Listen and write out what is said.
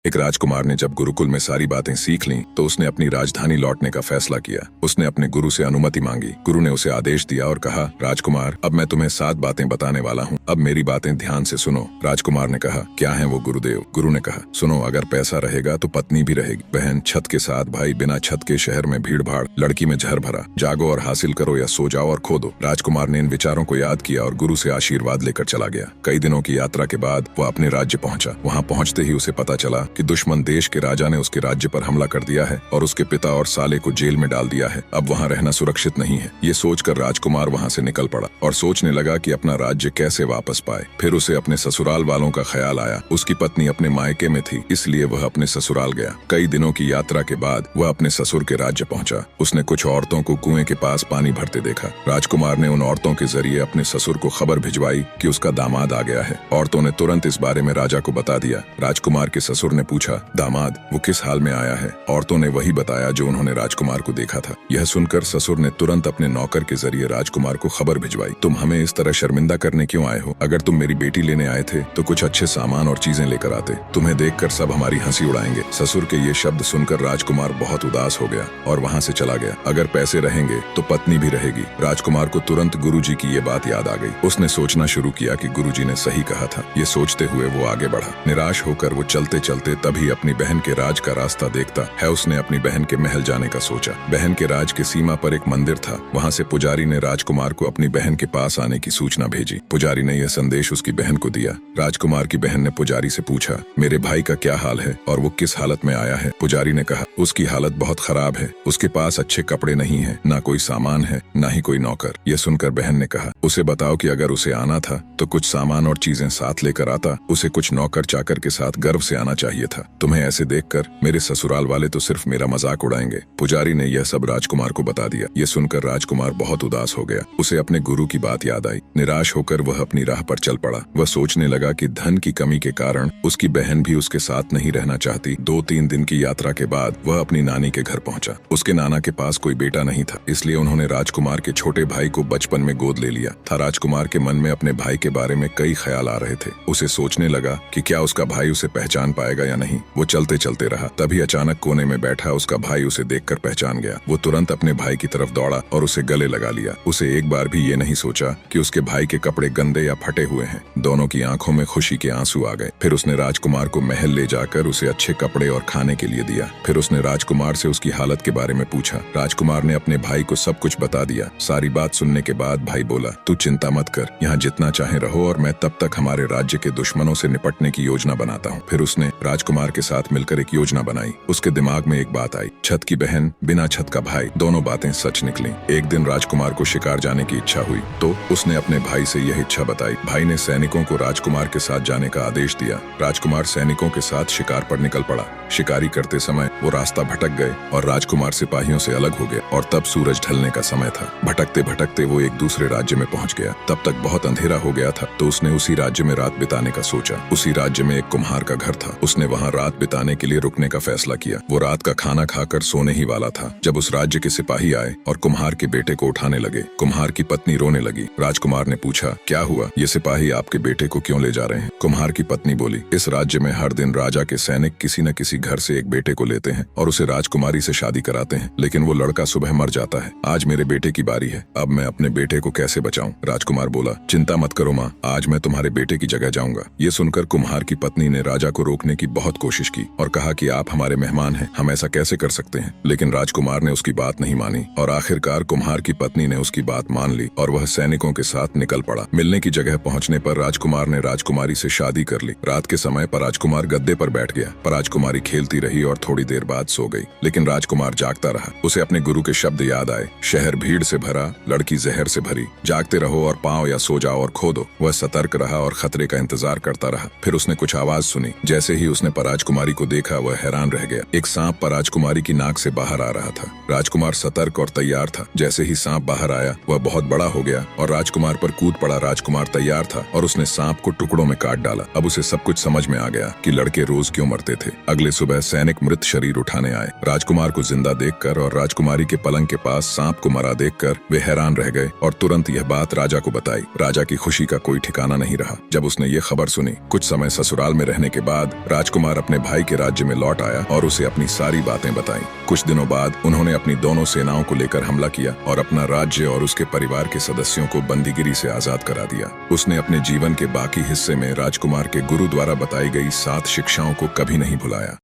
एक राजकुमार ने जब गुरुकुल में सारी बातें सीख लीं, तो उसने अपनी राजधानी लौटने का फैसला किया। उसने अपने गुरु से अनुमति मांगी। गुरु ने उसे आदेश दिया और कहा, राजकुमार, अब मैं तुम्हें 7 बातें बताने वाला हूँ, अब मेरी बातें ध्यान से सुनो। राजकुमार ने कहा, क्या है वो गुरुदेव? गुरु ने कहा, सुनो, अगर पैसा रहेगा तो पत्नी भी रहेगी, बहन छत के साथ, भाई बिना छत के, शहर में भीड़ भाड़, लड़की में जहर भरा। जागो और हासिल करो या सो जाओ और खो दो। राजकुमार ने इन विचारों को याद किया और गुरु से आशीर्वाद लेकर चला गया। कई दिनों की यात्रा के बाद वो अपने राज्य पहुंचा। वहां पहुंचते ही उसे पता चला कि दुश्मन देश के राजा ने उसके राज्य पर हमला कर दिया है और उसके पिता और साले को जेल में डाल दिया है। अब वहां रहना सुरक्षित नहीं है। ये सोचकर राजकुमार वहां से निकल पड़ा और सोचने लगा कि अपना राज्य कैसे वापस पाए। फिर उसे अपने ससुराल वालों का ख्याल आया। उसकी पत्नी अपने मायके में थी, इसलिए वह अपने ससुराल गया। कई दिनों की यात्रा के बाद वह अपने ससुर के राज्य पहुंचा। उसने कुछ औरतों को कुएं के पास पानी भरते देखा। राजकुमार ने उन औरतों के जरिए अपने ससुर को खबर भिजवाई कि उसका दामाद आ गया है। औरतों ने तुरंत इस बारे में राजा को बता दिया। राजकुमार के ससुर ने पूछा, दामाद, वो किस हाल में आया है? औरतों ने वही बताया जो उन्होंने राजकुमार को देखा था। यह सुनकर ससुर ने तुरंत अपने नौकर के जरिए राजकुमार को खबर भिजवाई, तुम हमें इस तरह शर्मिंदा करने क्यों आए हो? अगर तुम मेरी बेटी लेने आए थे तो कुछ अच्छे सामान और चीजें लेकर आते। तुम्हें देखकर सब हमारी हंसी उड़ाएंगे। ससुर के ये शब्द सुनकर राजकुमार बहुत उदास हो गया और वहां से चला गया। अगर पैसे रहेंगे तो पत्नी भी रहेगी। राजकुमार को तुरंत गुरुजी की ये बात याद आ गई। उसने सोचना शुरू किया कि गुरुजी ने सही कहा था। ये सोचते हुए वो आगे बढ़ा। निराश होकर वो चलते चलते तभी अपनी बहन के राज का रास्ता देखता है। उसने अपनी बहन के महल जाने का सोचा। बहन के राज के सीमा पर एक मंदिर था। वहां से पुजारी ने राजकुमार को अपनी बहन के पास आने की सूचना भेजी। पुजारी ने यह संदेश उसकी बहन को दिया। राजकुमार की बहन ने पुजारी से पूछा, मेरे भाई का क्या हाल है और वो किस हालत में आया है? पुजारी ने कहा, उसकी हालत बहुत खराब है। उसके पास अच्छे कपड़े नहीं है, ना कोई सामान है, ना ही कोई नौकर। यह सुनकर बहन ने कहा, उसे बताओ कि अगर उसे आना था तो कुछ सामान और चीजें साथ लेकर आता। उसे कुछ नौकर चाकर के साथ गर्व से आना चाहिए था। तुम्हें ऐसे देखकर मेरे ससुराल वाले तो सिर्फ मेरा मजाक उड़ाएंगे। पुजारी ने यह सब राजकुमार को बता दिया। ये सुनकर राजकुमार बहुत उदास हो गया। उसे अपने गुरु की बात याद आई। निराश होकर वह अपनी राह पर चल पड़ा। वह सोचने लगा कि धन की कमी के कारण उसकी बहन भी उसके साथ नहीं रहना चाहती। 2-3 दिन की यात्रा के बाद वह अपनी नानी के घर पहुंचा। उसके नाना के पास कोई बेटा नहीं था, इसलिए उन्होंने राजकुमार के छोटे भाई को बचपन में गोद ले लिया था। राजकुमार के मन में अपने भाई के बारे में कई ख्याल आ रहे थे। उसे सोचने लगा कि क्या उसका भाई उसे पहचान पाएगा या नहीं। वो चलते चलते रहा। तभी अचानक कोने में बैठा उसका भाई उसे देखकर पहचान गया। वो तुरंत अपने भाई की तरफ दौड़ा और उसे गले लगा लिया। उसे एक बार भी ये नहीं सोचा कि उसके भाई के कपड़े गंदे या फटे हुए हैं। दोनों की आंखों में खुशी के आंसू आ गए। फिर उसने राजकुमार को महल ले जाकर उसे अच्छे कपड़े और खाने के लिए दिया। फिर उसने राजकुमार से उसकी हालत के बारे में पूछा। राजकुमार ने अपने भाई को सब कुछ बता दिया। सारी बात सुनने के बाद भाई बोला, तू चिंता मत कर, यहाँ जितना चाहे रहो और मैं तब तक हमारे राज्य के दुश्मनों से निपटने की योजना बनाता हूँ। फिर उसने राजकुमार के साथ मिलकर एक योजना बनाई। उसके दिमाग में एक बात आई, छत की बहन, बिना छत का भाई, दोनों बातें सच निकली। एक दिन राजकुमार को शिकार जाने की इच्छा हुई तो उसने अपने भाई से यह इच्छा बताई। भाई ने सैनिकों को राजकुमार के साथ जाने का आदेश दिया। राजकुमार सैनिकों के साथ शिकार पर निकल पड़ा। शिकारी करते समय वो रास्ता भटक गए और राजकुमार सिपाहियों से अलग हो गए और तब सूरज ढलने का समय था। भटकते भटकते वो एक दूसरे राज्य में पहुंच गया। तब तक बहुत अंधेरा हो गया था तो उसने उसी राज्य में रात बिताने का सोचा। उसी राज्य में एक कुम्हार का घर था। उसने वहां रात बिताने के लिए रुकने का फैसला किया। वो रात का खाना खाकर सोने ही वाला था जब उस राज्य के सिपाही आए और कुम्हार के बेटे को उठाने लगे। कुम्हार की पत्नी रोने लगी। राजकुमार ने पूछा, क्या हुआ? ये सिपाही आपके बेटे को क्यों ले जा रहे हैं? कुम्हार की पत्नी बोली, इस राज्य में हर दिन राजा के सैनिक किसी न किसी घर से एक बेटे को लेते हैं और उसे राजकुमारी से शादी कराते हैं, लेकिन वो लड़का सुबह मर जाता है। आज मेरे बेटे की बारी है। अब मैं अपने बेटे को कैसे बचाऊं? राजकुमार बोला, चिंता मत करो माँ, आज मैं तुम्हारे बेटे की जगह जाऊंगा। ये सुनकर कुम्हार की पत्नी ने राजा को रोकने की बहुत कोशिश की और कहा कि आप हमारे मेहमान हैं, हम ऐसा कैसे कर सकते हैं? लेकिन राजकुमार ने उसकी बात नहीं मानी और आखिरकार कुम्हार की पत्नी ने उसकी बात मान ली और वह सैनिकों के साथ निकल पड़ा। मिलने की जगह पहुंचने पर राजकुमार ने राजकुमारी से शादी कर ली। रात के समय पर राजकुमार गद्दे पर बैठ गया। पर राजकुमारी खेलती रही और थोड़ी देर बाद सो गई। लेकिन राजकुमार जागता रहा। उसे अपने गुरु के शब्द याद आए, शहर भीड़ से भरा, लड़की जहर से भरी, जागते रहो और पाओ या सो जाओ और खो दो। वह सतर्क रहा और खतरे का इंतजार करता रहा। फिर उसने कुछ आवाज सुनी। जैसे ही उसने राजकुमारी को देखा वह हैरान रह गया। एक सांप राजकुमारी की नाक से बाहर आ रहा था। राजकुमार सतर्क और तैयार था। जैसे ही सांप बाहर आया वह बहुत बड़ा हो गया और राजकुमार पर कूद पड़ा। राजकुमार तैयार था और उसने सांप को टुकड़ों में काट डाला। अब उसे सब कुछ समझ में आ गया कि लड़के रोज क्यों मरते थे। अगले सुबह सैनिक मृत शरीर उठाने आए। राजकुमार को जिंदा देखकर और राजकुमारी के पलंग के पास सांप को मरा देखकर वे हैरान रह गए और तुरंत यह बात राजा को बताई। राजा की खुशी का कोई ठिकाना नहीं रहा जब उसने ये खबर सुनी। कुछ समय ससुराल में रहने के बाद राजकुमार राजकुमार अपने भाई के राज्य में लौट आया और उसे अपनी सारी बातें बताईं। कुछ दिनों बाद उन्होंने अपनी दोनों सेनाओं को लेकर हमला किया और अपना राज्य और उसके परिवार के सदस्यों को बंदीगिरी से आजाद करा दिया। उसने अपने जीवन के बाकी हिस्से में राजकुमार के गुरु द्वारा बताई गई 7 शिक्षाओं को कभी नहीं भुलाया।